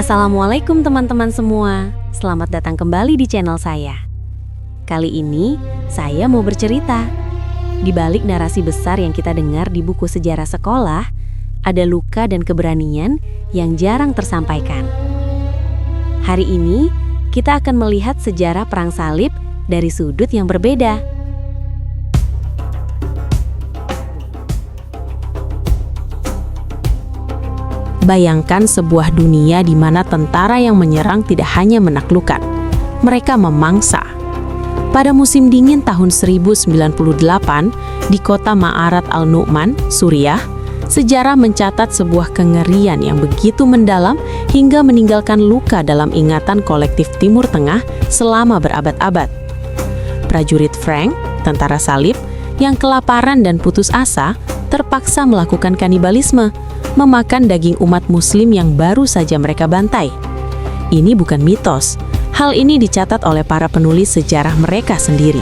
Assalamualaikum teman-teman semua. Selamat datang kembali di channel saya. Kali ini saya mau bercerita. Di balik narasi besar yang kita dengar di buku sejarah sekolah, ada luka dan keberanian yang jarang tersampaikan. Hari ini kita akan melihat sejarah perang salib dari sudut yang berbeda. Bayangkan sebuah dunia di mana tentara yang menyerang tidak hanya menaklukkan, mereka memangsa. Pada musim dingin tahun 1098, di kota Ma'arat al-Nu'man, Suriah, sejarah mencatat sebuah kengerian yang begitu mendalam hingga meninggalkan luka dalam ingatan kolektif Timur Tengah selama berabad-abad. Prajurit Frank, tentara salib, yang kelaparan dan putus asa, terpaksa melakukan kanibalisme, memakan daging umat muslim yang baru saja mereka bantai. Ini bukan mitos. Hal ini dicatat oleh para penulis sejarah mereka sendiri.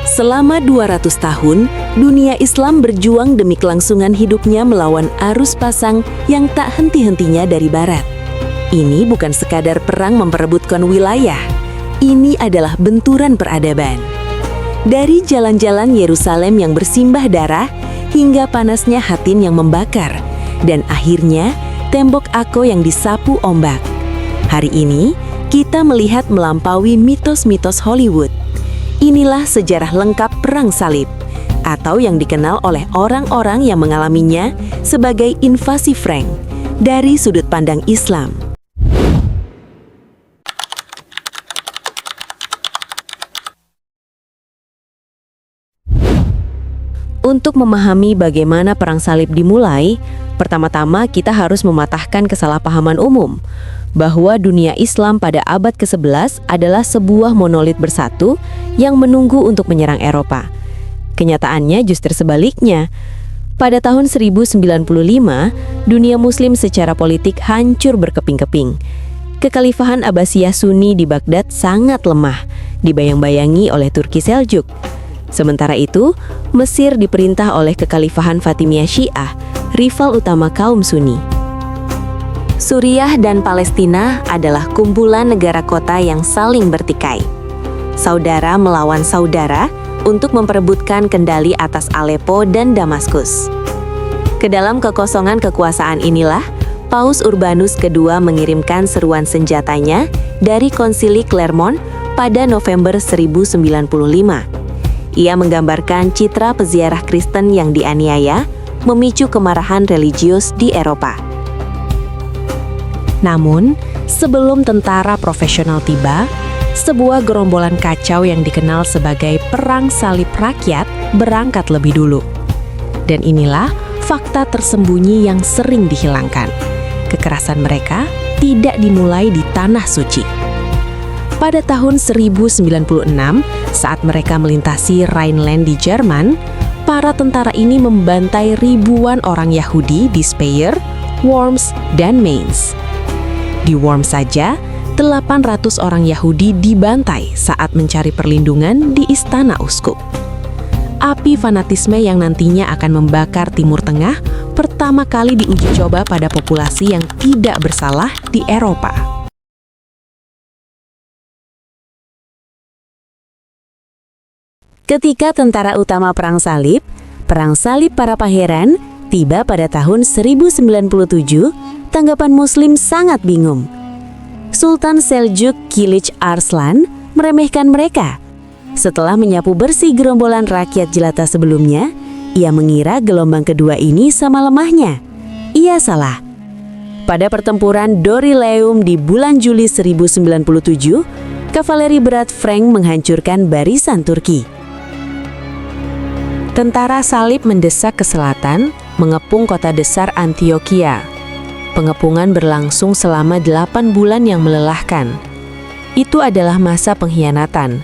Selama 200 tahun, dunia Islam berjuang demi kelangsungan hidupnya melawan arus pasang yang tak henti-hentinya dari barat. Ini bukan sekadar perang memperebutkan wilayah. Ini adalah benturan peradaban. Dari jalan-jalan Yerusalem yang bersimbah darah, hingga panasnya Hattin yang membakar, dan akhirnya tembok Akko yang disapu ombak. Hari ini, kita melihat melampaui mitos-mitos Hollywood. Inilah sejarah lengkap Perang Salib, atau yang dikenal oleh orang-orang yang mengalaminya sebagai invasi Frank, dari sudut pandang Islam. Untuk memahami bagaimana Perang Salib dimulai, pertama-tama kita harus mematahkan kesalahpahaman umum bahwa dunia Islam pada abad ke-11 adalah sebuah monolit bersatu yang menunggu untuk menyerang Eropa. Kenyataannya justru sebaliknya. Pada tahun 1095, dunia Muslim secara politik hancur berkeping-keping. Kekhalifahan Abbasiyah Sunni di Baghdad sangat lemah, dibayang-bayangi oleh Turki Seljuk. Sementara itu, Mesir diperintah oleh Kekhalifahan Fatimiyah Syiah, rival utama kaum Sunni. Suriah dan Palestina adalah kumpulan negara kota yang saling bertikai. Saudara melawan saudara untuk memperebutkan kendali atas Aleppo dan Damaskus. Ke dalam kekosongan kekuasaan inilah, Paus Urbanus II mengirimkan seruan senjatanya dari Konsili Clermont pada November 1095. Ia menggambarkan citra peziarah Kristen yang dianiaya, memicu kemarahan religius di Eropa. Namun, sebelum tentara profesional tiba, sebuah gerombolan kacau yang dikenal sebagai Perang Salib Rakyat berangkat lebih dulu. Dan inilah fakta tersembunyi yang sering dihilangkan. Kekerasan mereka tidak dimulai di Tanah Suci. Pada tahun 1096, saat mereka melintasi Rhineland di Jerman, para tentara ini membantai ribuan orang Yahudi di Speyer, Worms, dan Mainz. Di Worms saja, 800 orang Yahudi dibantai saat mencari perlindungan di Istana Uskup. Api fanatisme yang nantinya akan membakar Timur Tengah pertama kali diuji coba pada populasi yang tidak bersalah di Eropa. Ketika tentara utama Perang Salib para pangeran, tiba pada tahun 1097, tanggapan Muslim sangat bingung. Sultan Seljuk Kilich Arslan meremehkan mereka. Setelah menyapu bersih gerombolan rakyat jelata sebelumnya, ia mengira gelombang kedua ini sama lemahnya. Ia salah. Pada pertempuran Dorileum di bulan Juli 1097, kavaleri berat Frank menghancurkan barisan Turki. Tentara salib mendesak ke selatan, mengepung kota besar Antioquia. Pengepungan berlangsung selama 8 bulan yang melelahkan. Itu adalah masa pengkhianatan.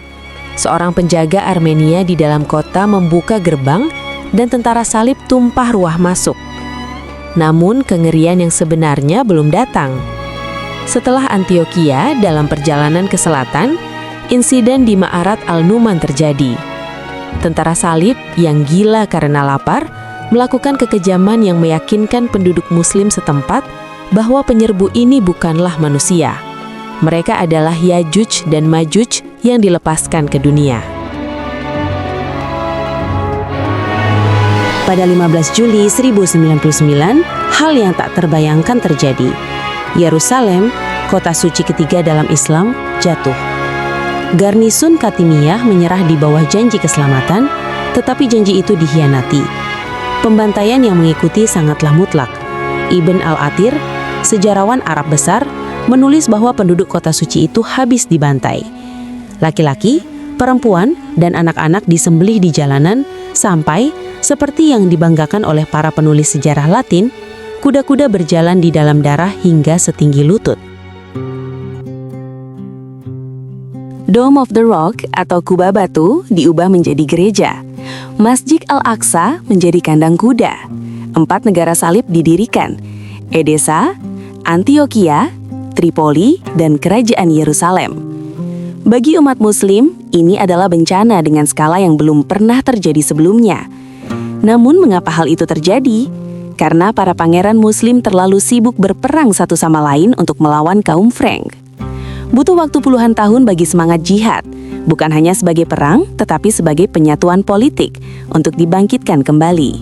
Seorang penjaga Armenia di dalam kota membuka gerbang dan tentara salib tumpah ruah masuk. Namun kengerian yang sebenarnya belum datang. Setelah Antioquia dalam perjalanan ke selatan, insiden di Ma'arat al-Nu'man terjadi. Tentara salib yang gila karena lapar melakukan kekejaman yang meyakinkan penduduk Muslim setempat bahwa penyerbu ini bukanlah manusia. Mereka adalah Yajuj dan Majuj yang dilepaskan ke dunia. Pada 15 Juli 1099, hal yang tak terbayangkan terjadi. Yerusalem, kota suci ketiga dalam Islam, jatuh. Garnisun Katimiyah menyerah di bawah janji keselamatan, tetapi janji itu dikhianati. Pembantaian yang mengikuti sangatlah mutlak. Ibn al-Athir, sejarawan Arab besar, menulis bahwa penduduk kota suci itu habis dibantai. Laki-laki, perempuan, dan anak-anak disembelih di jalanan sampai, seperti yang dibanggakan oleh para penulis sejarah Latin, kuda-kuda berjalan di dalam darah hingga setinggi lutut. Dome of the Rock atau kubah batu diubah menjadi gereja. Masjid Al-Aqsa menjadi kandang kuda. 4 negara salib didirikan: Edesa, Antioquia, Tripoli, dan Kerajaan Yerusalem. Bagi umat Muslim, ini adalah bencana dengan skala yang belum pernah terjadi sebelumnya. Namun mengapa hal itu terjadi? Karena para pangeran Muslim terlalu sibuk berperang satu sama lain untuk melawan kaum Frank. Butuh waktu puluhan tahun bagi semangat jihad, bukan hanya sebagai perang, tetapi sebagai penyatuan politik untuk dibangkitkan kembali.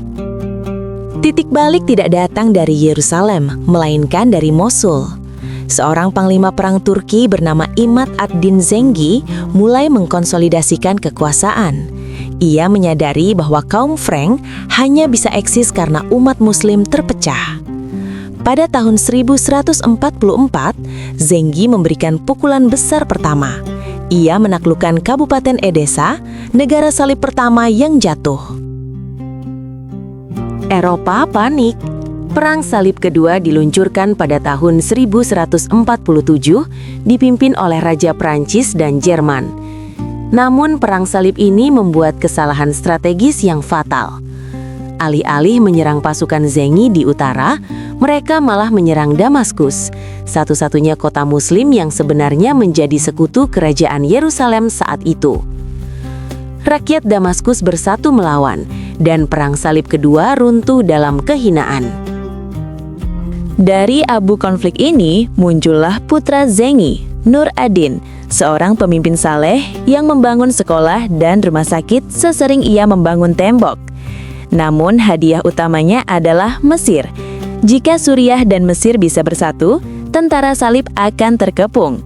Titik balik tidak datang dari Yerusalem, melainkan dari Mosul. Seorang panglima perang Turki bernama Imad ad-Din Zengi mulai mengkonsolidasikan kekuasaan. Ia menyadari bahwa kaum Frank hanya bisa eksis karena umat Muslim terpecah. Pada tahun 1144, Zengi memberikan pukulan besar pertama. Ia menaklukkan Kabupaten Edesa, negara salib pertama yang jatuh. Eropa panik. Perang Salib Kedua diluncurkan pada tahun 1147, dipimpin oleh Raja Prancis dan Jerman. Namun perang salib ini membuat kesalahan strategis yang fatal. Alih-alih menyerang pasukan Zengi di utara, mereka malah menyerang Damaskus, satu-satunya kota muslim yang sebenarnya menjadi sekutu kerajaan Yerusalem saat itu. Rakyat Damaskus bersatu melawan, dan perang salib kedua runtuh dalam kehinaan. Dari abu konflik ini muncullah putra Zengi, Nur ad-Din, seorang pemimpin saleh yang membangun sekolah dan rumah sakit sesering ia membangun tembok. Namun hadiah utamanya adalah Mesir. Jika Suriah dan Mesir bisa bersatu, tentara salib akan terkepung.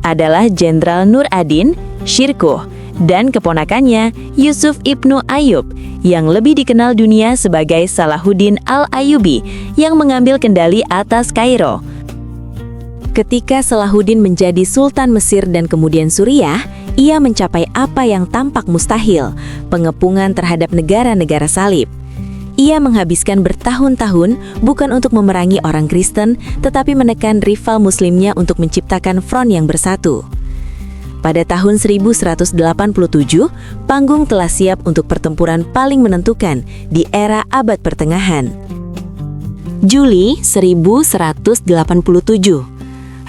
Adalah Jenderal Nur ad-Din Shirkuh dan keponakannya Yusuf ibnu Ayyub yang lebih dikenal dunia sebagai Salahuddin al-Ayyubi yang mengambil kendali atas Kairo. Ketika Salahuddin menjadi Sultan Mesir dan kemudian Suriah, ia mencapai apa yang tampak mustahil, pengepungan terhadap negara-negara salib. Ia menghabiskan bertahun-tahun bukan untuk memerangi orang Kristen, tetapi menekan rival muslimnya untuk menciptakan front yang bersatu. Pada tahun 1187, panggung telah siap untuk pertempuran paling menentukan di era abad pertengahan. Juli 1187.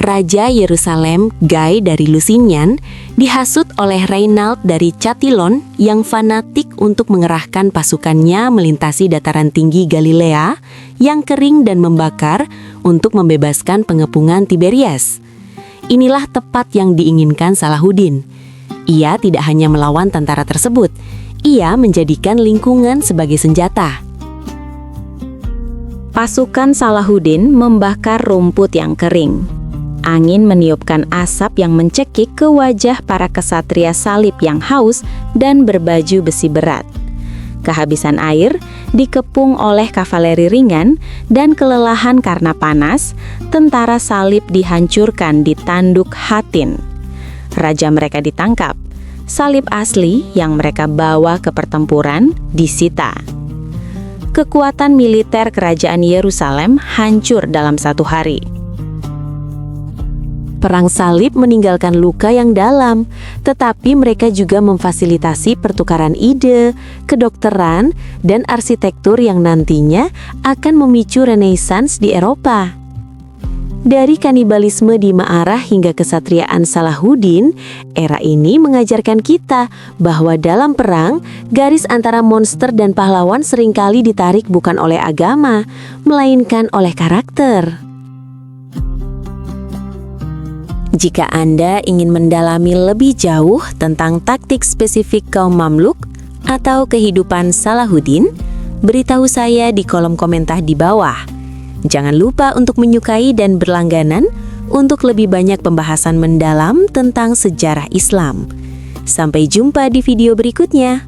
Raja Yerusalem, Guy dari Lusignan, dihasut oleh Reynald dari Chatillon yang fanatik untuk mengerahkan pasukannya melintasi dataran tinggi Galilea yang kering dan membakar untuk membebaskan pengepungan Tiberias. Inilah tepat yang diinginkan Salahuddin. Ia tidak hanya melawan tentara tersebut, ia menjadikan lingkungan sebagai senjata. Pasukan Salahuddin membakar rumput yang kering. Angin meniupkan asap yang mencekik ke wajah para kesatria salib yang haus dan berbaju besi berat. Kehabisan air, dikepung oleh kavaleri ringan, dan kelelahan karena panas, tentara salib dihancurkan di Tanduk Hatin. Raja mereka ditangkap. Salib asli yang mereka bawa ke pertempuran disita. Kekuatan militer kerajaan Yerusalem hancur dalam 1 hari. Perang salib meninggalkan luka yang dalam, tetapi mereka juga memfasilitasi pertukaran ide, kedokteran, dan arsitektur yang nantinya akan memicu Renaissance di Eropa. Dari kanibalisme di Ma'arah hingga kesatriaan Salahuddin, era ini mengajarkan kita bahwa dalam perang, garis antara monster dan pahlawan seringkali ditarik bukan oleh agama, melainkan oleh karakter. Jika Anda ingin mendalami lebih jauh tentang taktik spesifik kaum Mamluk atau kehidupan Salahuddin, beritahu saya di kolom komentar di bawah. Jangan lupa untuk menyukai dan berlangganan untuk lebih banyak pembahasan mendalam tentang sejarah Islam. Sampai jumpa di video berikutnya.